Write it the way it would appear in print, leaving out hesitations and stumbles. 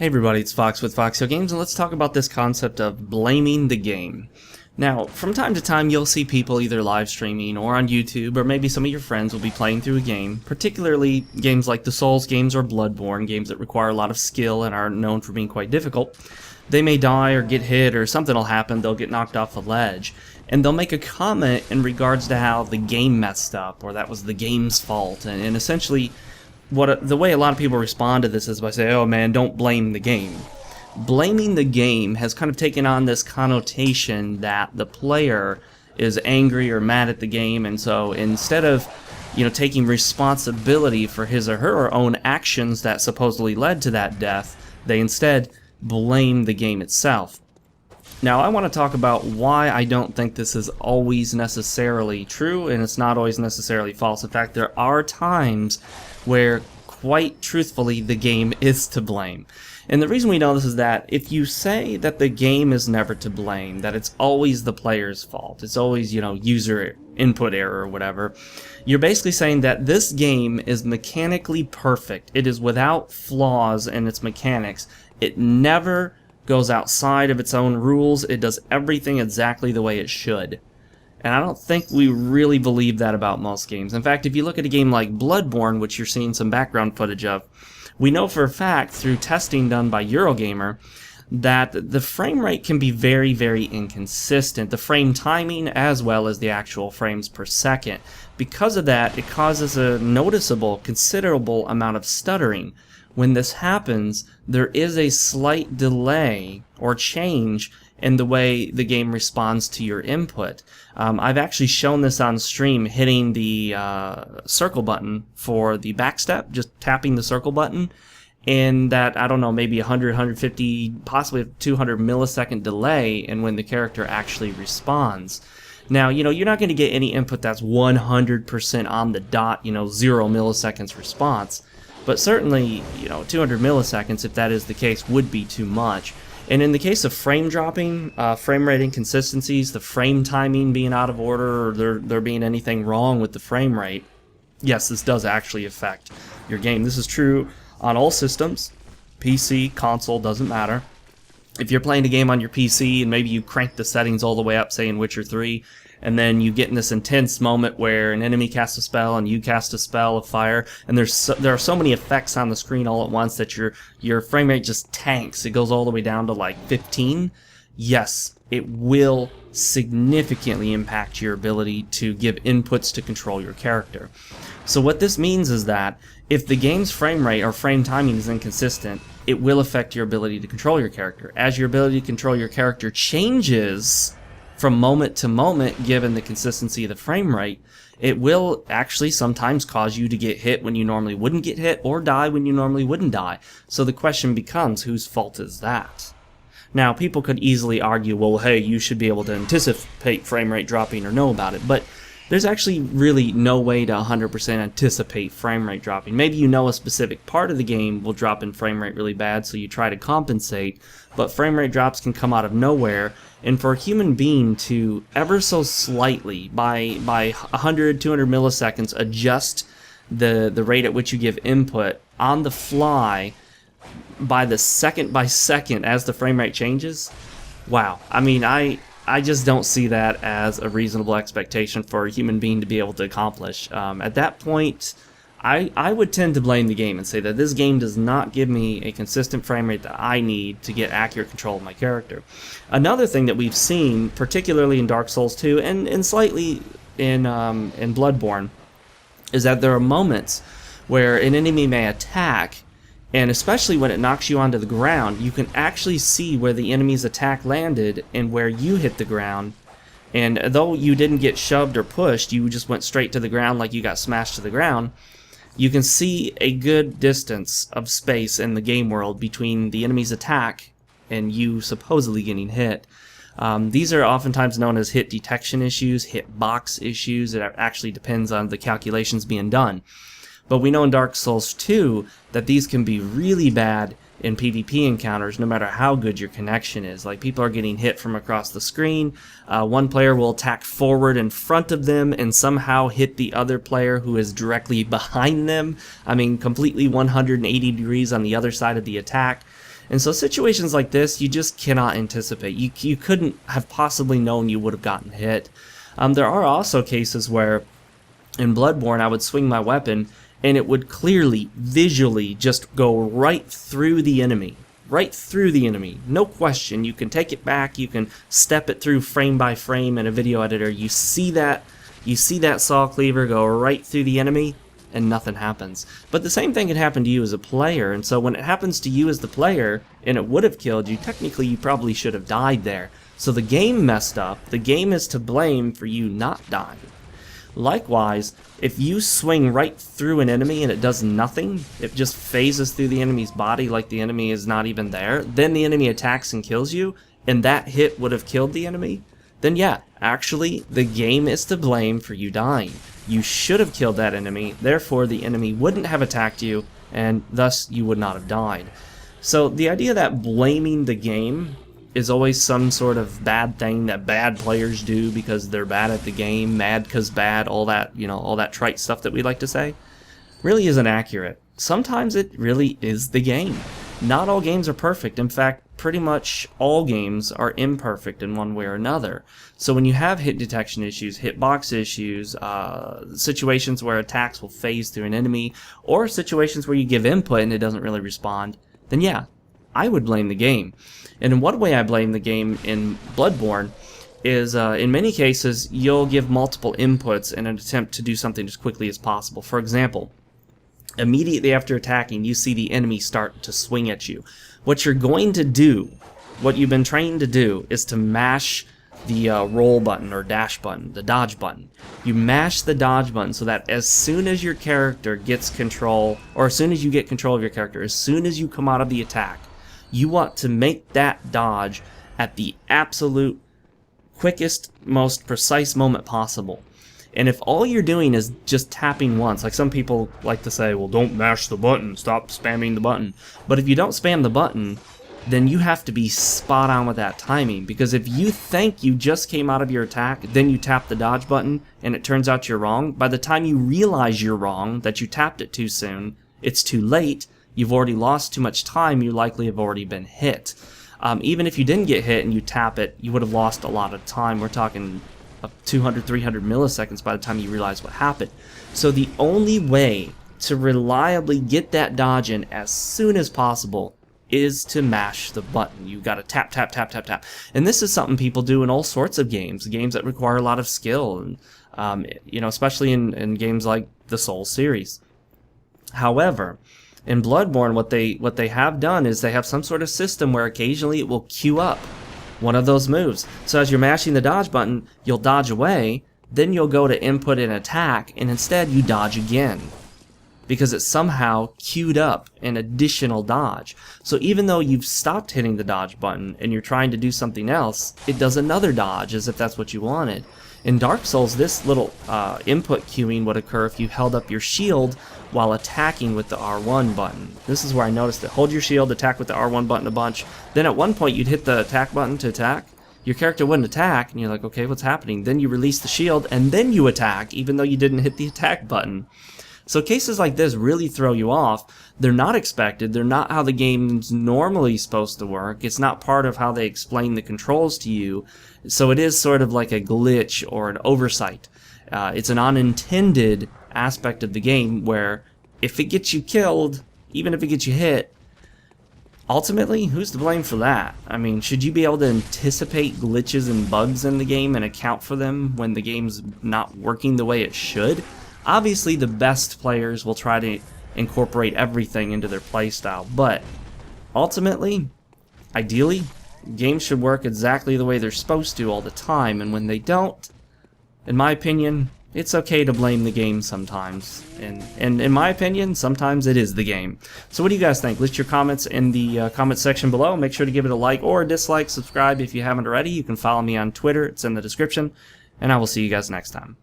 Hey everybody, it's Fox with FoxeoGames, and let's talk about this concept of blaming the game. Now, from time to time you'll see people either live streaming or on YouTube, or maybe some of your friends will be playing through a game, particularly games like the Souls games or Bloodborne, games that require a lot of skill and are known for being quite difficult. They may die or get hit or something will happen, they'll get knocked off a ledge, and they'll make a comment in regards to how the game messed up, or that was the game's fault, and essentially the way a lot of people respond to this is by saying, oh man, don't blame the game. Blaming the game has kind of taken on this connotation that the player is angry or mad at the game, and so instead of taking responsibility for his or her own actions that supposedly led to that death, they instead blame the game itself. Now, I want to talk about why I don't think this is always necessarily true, and it's not always necessarily false. In fact, there are times where, quite truthfully, the game is to blame. And the reason we know this is that if you say that the game is never to blame, that it's always the player's fault, it's always, user input error or whatever, you're basically saying that this game is mechanically perfect. It is without flaws in its mechanics. It never goes outside of its own rules. It does everything exactly the way it should. And I don't think we really believe that about most games. In fact, if you look at a game like Bloodborne, which you're seeing some background footage of, we know for a fact through testing done by Eurogamer that the frame rate can be very, very inconsistent. The frame timing as well as the actual frames per second. Because of that, it causes a noticeable, considerable amount of stuttering. When this happens, there is a slight delay or change in the way the game responds to your input. I've actually shown this on stream, hitting the circle button for the backstep, just tapping the circle button, and that, I don't know, maybe 100, 150, possibly 200 millisecond delay in when the character actually responds. Now, you're not going to get any input that's 100% on the dot, 0 milliseconds response. But certainly, 200 milliseconds, if that is the case, would be too much. And in the case of frame dropping, frame rate inconsistencies, the frame timing being out of order, or there being anything wrong with the frame rate, yes, this does actually affect your game. This is true on all systems. PC, console, doesn't matter. If you're playing a game on your PC and maybe you crank the settings all the way up, say in Witcher 3, and then you get in this intense moment where an enemy casts a spell and you cast a spell of fire, and there are so many effects on the screen all at once that your frame rate just tanks. It goes all the way down to like 15. Yes, it will significantly impact your ability to give inputs to control your character. So what this means is that if the game's frame rate or frame timing is inconsistent, it will affect your ability to control your character. As your ability to control your character changes from moment to moment, given the consistency of the frame rate, it will actually sometimes cause you to get hit when you normally wouldn't get hit, or die when you normally wouldn't die. So the question becomes, whose fault is that? Now, people could easily argue, well, hey, you should be able to anticipate frame rate dropping or know about it, but there's actually really no way to 100% anticipate frame rate dropping. Maybe a specific part of the game will drop in frame rate really bad, so you try to compensate, but frame rate drops can come out of nowhere, and for a human being to ever so slightly, by 100, 200 milliseconds, adjust the rate at which you give input on the fly by the second by second as the frame rate changes, wow. I mean, I just don't see that as a reasonable expectation for a human being to be able to accomplish. At that point, I would tend to blame the game and say that this game does not give me a consistent frame rate that I need to get accurate control of my character. Another thing that we've seen, particularly in Dark Souls 2 and slightly in Bloodborne, is that there are moments where an enemy may attack, and especially when it knocks you onto the ground, you can actually see where the enemy's attack landed and where you hit the ground. And though you didn't get shoved or pushed, you just went straight to the ground like you got smashed to the ground, you can see a good distance of space in the game world between the enemy's attack and you supposedly getting hit. These are oftentimes known as hit detection issues, hit box issues. It actually depends on the calculations being done. But we know in Dark Souls 2 that these can be really bad in PvP encounters no matter how good your connection is. Like, people are getting hit from across the screen. One player will attack forward in front of them and somehow hit the other player who is directly behind them. I mean, completely 180 degrees on the other side of the attack. And so situations like this, you just cannot anticipate. You couldn't have possibly known you would have gotten hit. There are also cases where in Bloodborne I would swing my weapon and it would clearly, visually just go right through the enemy. Right through the enemy. No question. You can take it back, you can step it through frame by frame in a video editor. You see that saw cleaver go right through the enemy and nothing happens. But the same thing can happen to you as a player, and so when it happens to you as the player and it would have killed you, technically you probably should have died there. So the game messed up. The game is to blame for you not dying. Likewise, if you swing right through an enemy and it does nothing, it just phases through the enemy's body like the enemy is not even there, then the enemy attacks and kills you, and that hit would have killed the enemy, then yeah, actually, the game is to blame for you dying. You should have killed that enemy, therefore the enemy wouldn't have attacked you, and thus you would not have died. So the idea that blaming the game is always some sort of bad thing that bad players do because they're bad at the game, mad 'cause bad, all that, all that trite stuff that we like to say, really isn't accurate. Sometimes it really is the game. Not all games are perfect. In fact, pretty much all games are imperfect in one way or another. So when you have hit detection issues, hitbox issues, situations where attacks will phase through an enemy, or situations where you give input and it doesn't really respond, then yeah, I would blame the game. And in one way I blame the game in Bloodborne is in many cases you'll give multiple inputs in an attempt to do something as quickly as possible. For example, immediately after attacking, you see the enemy start to swing at you. What you're going to do, what you've been trained to do, is to mash the roll button or dash button, the dodge button. You mash the dodge button so that as soon as your character gets control, or as soon as you get control of your character, as soon as you come out of the attack, you want to make that dodge at the absolute quickest, most precise moment possible. And if all you're doing is just tapping once, like some people like to say, well, don't mash the button, stop spamming the button. But if you don't spam the button, then you have to be spot on with that timing. Because if you think you just came out of your attack, then you tap the dodge button, and it turns out you're wrong, by the time you realize you're wrong, that you tapped it too soon, it's too late, you've already lost too much time, you likely have already been hit. Even if you didn't get hit and you tap it, you would have lost a lot of time. We're talking 200, 300 milliseconds by the time you realize what happened. So the only way to reliably get that dodge in as soon as possible is to mash the button. You gotta tap, tap, tap, tap, tap. And this is something people do in all sorts of games that require a lot of skill, and especially in games like the Souls series. However, in Bloodborne, what they have done is they have some sort of system where occasionally it will queue up one of those moves. So as you're mashing the dodge button, you'll dodge away, then you'll go to input an attack, and instead you dodge again, because it somehow queued up an additional dodge. So even though you've stopped hitting the dodge button and you're trying to do something else, it does another dodge as if that's what you wanted. In Dark Souls, this little input queuing would occur if you held up your shield while attacking with the R1 button. This is where I noticed it. Hold your shield, attack with the R1 button a bunch. Then at one point you'd hit the attack button to attack. Your character wouldn't attack, and you're like, okay, what's happening? Then you release the shield, and then you attack, even though you didn't hit the attack button. So cases like this really throw you off. They're not expected. They're not how the game's normally supposed to work. It's not part of how they explain the controls to you. So it is sort of like a glitch or an oversight. It's an unintended aspect of the game where if it gets you killed, even if it gets you hit, ultimately, who's to blame for that? I mean, should you be able to anticipate glitches and bugs in the game and account for them when the game's not working the way it should? Obviously, the best players will try to incorporate everything into their playstyle, but ultimately, ideally, games should work exactly the way they're supposed to all the time, and when they don't, in my opinion, it's okay to blame the game sometimes. And in my opinion, sometimes it is the game. So what do you guys think? List your comments in the comment section below. Make sure to give it a like or a dislike. Subscribe if you haven't already. You can follow me on Twitter. It's in the description. And I will see you guys next time.